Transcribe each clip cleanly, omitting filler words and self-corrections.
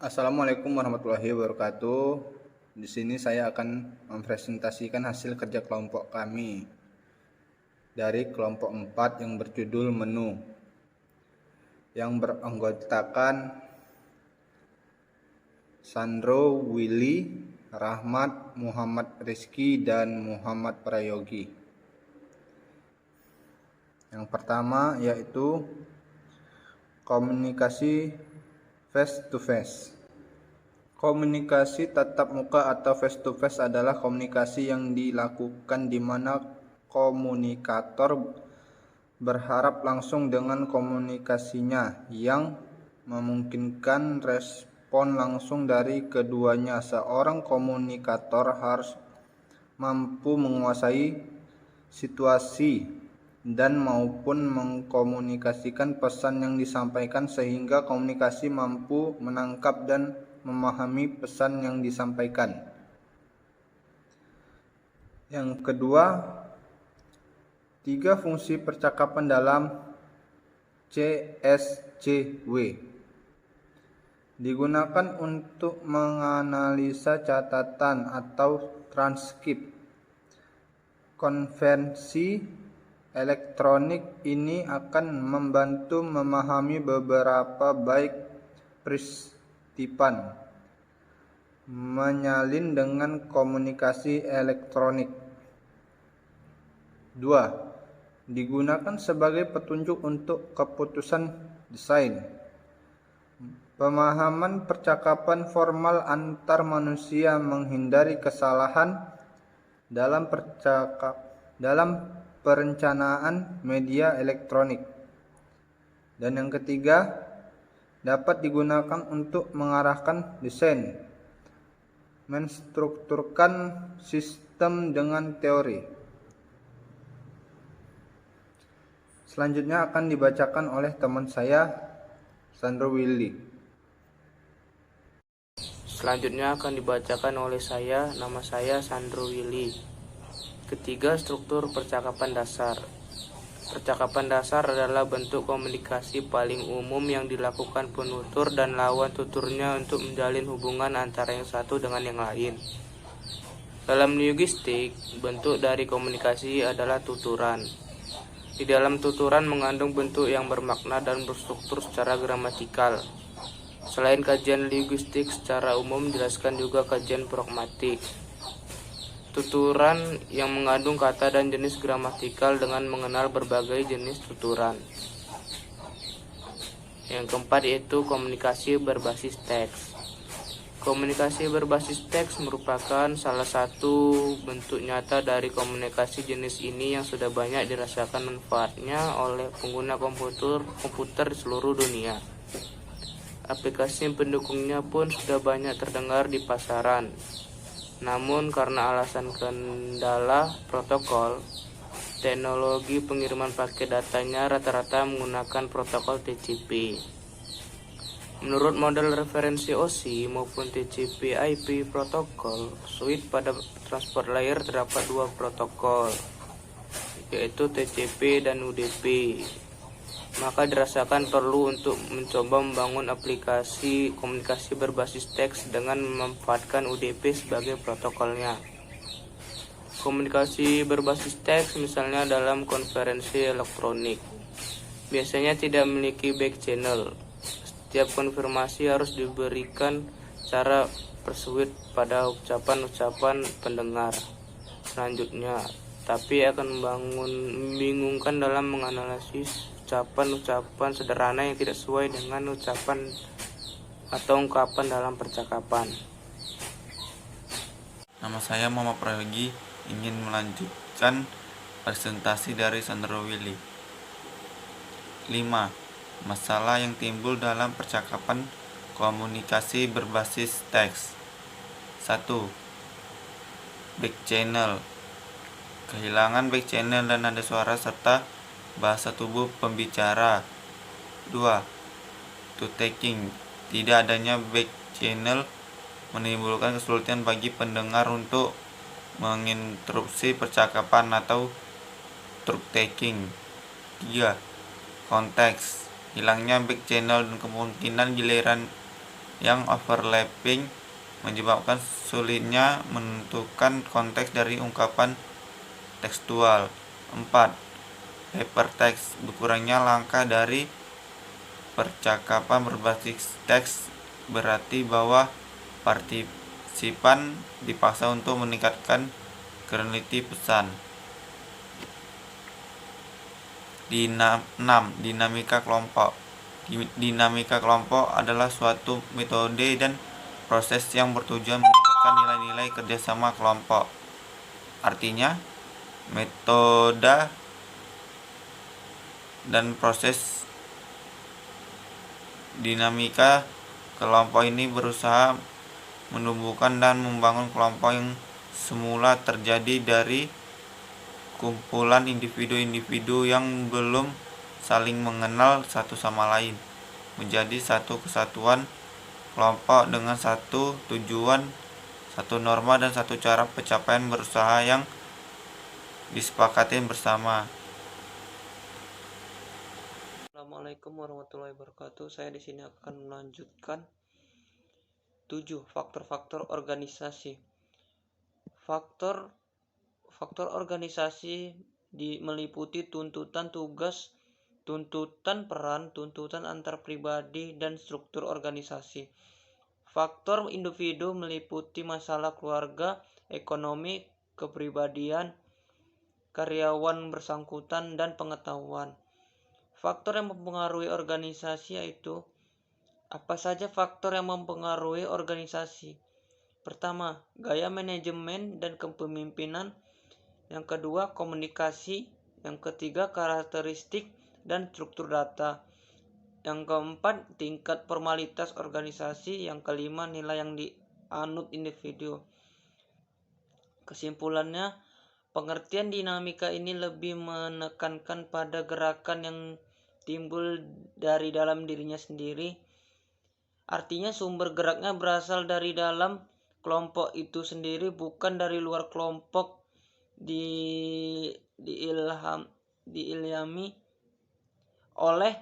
Assalamualaikum warahmatullahi wabarakatuh. Di sini saya akan mempresentasikan hasil kerja kelompok kami dari kelompok 4 yang berjudul menu, yang beranggotakan Sandro, Willy, Rahmat, Muhammad Rizky, dan Muhammad Prayogi. Yang pertama yaitu komunikasi face to face. Komunikasi tatap muka atau face to face adalah komunikasi yang dilakukan di mana komunikator berharap langsung dengan komunikasinya, yang memungkinkan respon langsung dari keduanya. Seorang komunikator harus mampu menguasai situasi dan maupun mengkomunikasikan pesan yang disampaikan sehingga komunikasi mampu menangkap dan memahami pesan yang disampaikan. Yang kedua, 3 fungsi percakapan dalam CSCW digunakan untuk menganalisa catatan atau transkrip. Konvensi elektronik ini akan membantu memahami beberapa baik peristipan menyalin dengan komunikasi elektronik. 2. Digunakan sebagai petunjuk untuk keputusan desain. Pemahaman percakapan formal antar manusia, menghindari kesalahan dalam perencanaan media elektronik. Dan yang ketiga, dapat digunakan untuk mengarahkan desain, menstrukturkan sistem dengan teori. Selanjutnya akan dibacakan oleh teman saya, Sandro Willy. Selanjutnya akan dibacakan oleh saya, nama saya Sandro Willy. Ketiga, struktur percakapan dasar. Percakapan dasar adalah bentuk komunikasi paling umum yang dilakukan penutur dan lawan tuturnya untuk menjalin hubungan antara yang satu dengan yang lain. Dalam linguistik, bentuk dari komunikasi adalah tuturan. Di dalam tuturan mengandung bentuk yang bermakna dan berstruktur secara gramatikal. Selain kajian linguistik secara umum, dijelaskan juga kajian pragmatik. Tuturan yang mengandung kata dan jenis gramatikal dengan mengenal berbagai jenis tuturan. Yang keempat yaitu komunikasi berbasis teks. Komunikasi berbasis teks merupakan salah satu bentuk nyata dari komunikasi jenis ini yang sudah banyak dirasakan manfaatnya oleh pengguna komputer di seluruh dunia. Aplikasi pendukungnya pun sudah banyak terdengar di pasaran. Namun karena alasan kendala protokol, teknologi pengiriman paket datanya rata-rata menggunakan protokol TCP. Menurut model referensi OSI maupun TCP/IP protokol suite, pada transport layer terdapat 2 protokol, yaitu TCP dan UDP. Maka dirasakan perlu untuk mencoba membangun aplikasi komunikasi berbasis teks dengan memanfaatkan UDP sebagai protokolnya. Komunikasi berbasis teks misalnya dalam konferensi elektronik biasanya tidak memiliki back channel. Setiap konfirmasi harus diberikan cara persuit pada ucapan-ucapan pendengar selanjutnya, tapi akan membingungkan dalam menganalisis ucapan-ucapan sederhana yang tidak sesuai dengan ucapan atau ungkapan dalam percakapan. Nama saya Muhammad Prayogi, ingin melanjutkan presentasi dari Sandro Willy. 5. Masalah yang timbul dalam percakapan komunikasi berbasis teks. 1. Back channel. Kehilangan back channel dan nada suara serta bahasa tubuh pembicara. 2. To taking. Tidak adanya back channel menimbulkan kesulitan bagi pendengar untuk menginterupsi percakapan atau truth taking. ketiga, konteks. Hilangnya back channel dan kemungkinan giliran yang overlapping menyebabkan sulitnya menentukan konteks dari ungkapan tekstual. 4. Hypertext. Berkurangnya langkah dari percakapan berbasis teks berarti bahwa partisipan dipaksa untuk meningkatkan quality pesan. 6. Dinamika kelompok. Dinamika kelompok adalah suatu metode dan proses yang bertujuan meningkatkan nilai-nilai kerjasama kelompok. Artinya, metode dan proses dinamika kelompok ini berusaha menumbuhkan dan membangun kelompok yang semula terjadi dari kumpulan individu-individu yang belum saling mengenal satu sama lain menjadi satu kesatuan kelompok dengan satu tujuan, satu norma, dan satu cara pencapaian berusaha yang disepakati bersama. Assalamualaikum warahmatullahi wabarakatuh. Saya di sini akan melanjutkan 7 faktor-faktor organisasi. Faktor organisasi meliputi tuntutan tugas, tuntutan peran, tuntutan antar pribadi, dan struktur organisasi. Faktor individu meliputi masalah keluarga, ekonomi, kepribadian, karyawan bersangkutan, dan pengetahuan. Faktor yang mempengaruhi organisasi yaitu apa saja faktor yang mempengaruhi organisasi? Pertama, gaya manajemen dan kepemimpinan. Yang kedua, komunikasi. Yang ketiga, karakteristik dan struktur data. Yang keempat, tingkat formalitas organisasi. Yang kelima, nilai yang dianut individu. Kesimpulannya, pengertian dinamika ini lebih menekankan pada gerakan yang timbul dari dalam dirinya sendiri. Artinya sumber geraknya berasal dari dalam kelompok itu sendiri, bukan dari luar kelompok. Diilhami oleh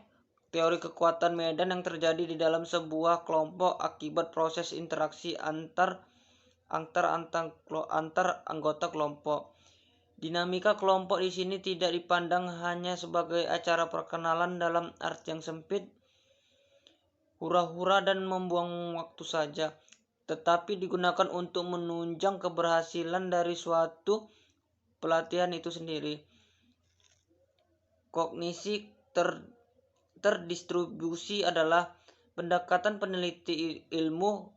teori kekuatan medan yang terjadi di dalam sebuah kelompok akibat proses interaksi antar anggota kelompok. Dinamika kelompok di sini tidak dipandang hanya sebagai acara perkenalan dalam arti yang sempit, hura-hura dan membuang waktu saja, tetapi digunakan untuk menunjang keberhasilan dari suatu pelatihan itu sendiri. Kognisi terdistribusi adalah pendekatan peneliti ilmu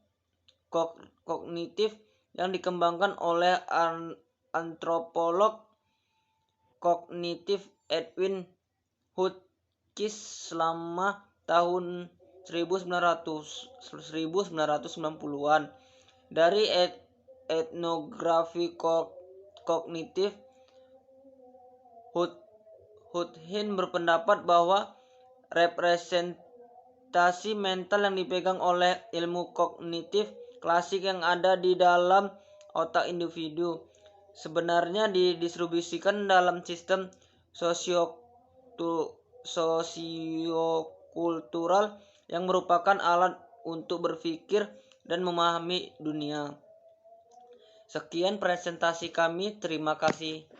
kognitif yang dikembangkan oleh antropolog kognitif Edwin Hotchkiss selama tahun 1990-an. Dari etnografi kognitif, Hutchin berpendapat bahwa representasi mental yang dipegang oleh ilmu kognitif klasik yang ada di dalam otak individu sebenarnya didistribusikan dalam sistem sosiokultural yang merupakan alat untuk berpikir dan memahami dunia. Sekian presentasi kami, terima kasih.